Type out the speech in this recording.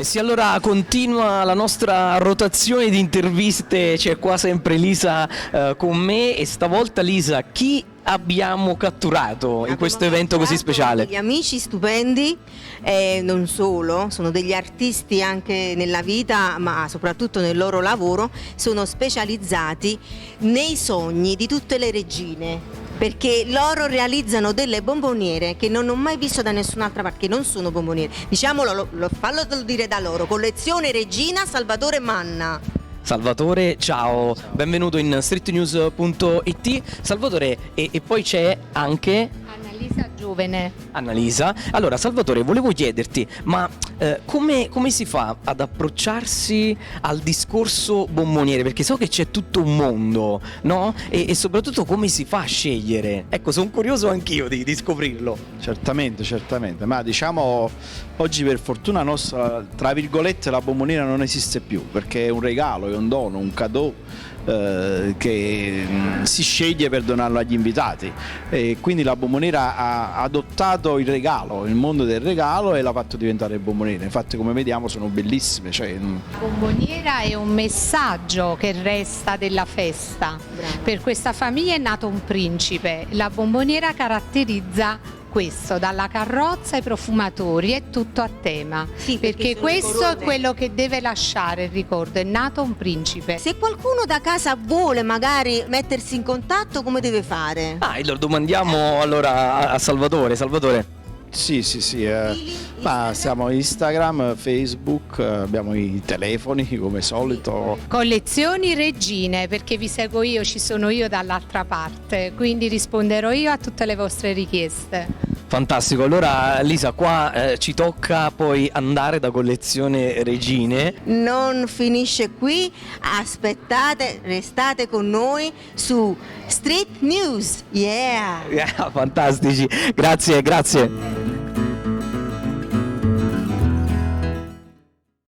E sì, allora continua la nostra rotazione di interviste, c'è qua sempre Lisa con me e stavolta Lisa, chi abbiamo catturato in questo evento così speciale? Degli amici stupendi, non solo, sono degli artisti anche nella vita, ma soprattutto nel loro lavoro, sono specializzati nei sogni di tutte le regine. Perché loro realizzano delle bomboniere che non ho mai visto da nessun'altra parte, che non sono bomboniere. Diciamolo, fallo dire da loro. Collezione Regina Salvatore Manna. Salvatore, ciao, benvenuto in streetnews.it. Salvatore, e poi c'è anche Annalisa Giovene. Annalisa. Allora, Salvatore, volevo chiederti, ma come si fa ad approcciarsi al discorso bomboniere? Perché so che c'è tutto un mondo, no? E soprattutto come si fa a scegliere? Ecco, sono curioso anch'io di scoprirlo. Certamente, ma diciamo oggi per fortuna nostra, tra virgolette, la bomboniera non esiste più, perché è un regalo, è un dono, un cadeau che si sceglie per donarlo agli invitati, e quindi la bomboniera ha adottato il regalo, il mondo del regalo, e l'ha fatto diventare bomboniera. Infatti, come vediamo, sono bellissime. La bomboniera è un messaggio che resta della festa. Per questa famiglia è nato un principe. La bomboniera caratterizza questo, dalla carrozza ai profumatori, è tutto a tema, Sì, perché questo è quello che deve lasciare il ricordo, è nato un principe. Se qualcuno da casa vuole magari mettersi in contatto, come deve fare? E lo domandiamo allora a Salvatore. Salvatore. Sì, ma siamo Instagram, Facebook, abbiamo i telefoni come solito. Collezioni Regine, perché vi seguo io, ci sono io dall'altra parte, quindi risponderò io a tutte le vostre richieste. Fantastico, allora Lisa, qua ci tocca poi andare da Collezione Regine. Non finisce qui, aspettate, restate con noi su Street News. Yeah! Fantastici, grazie.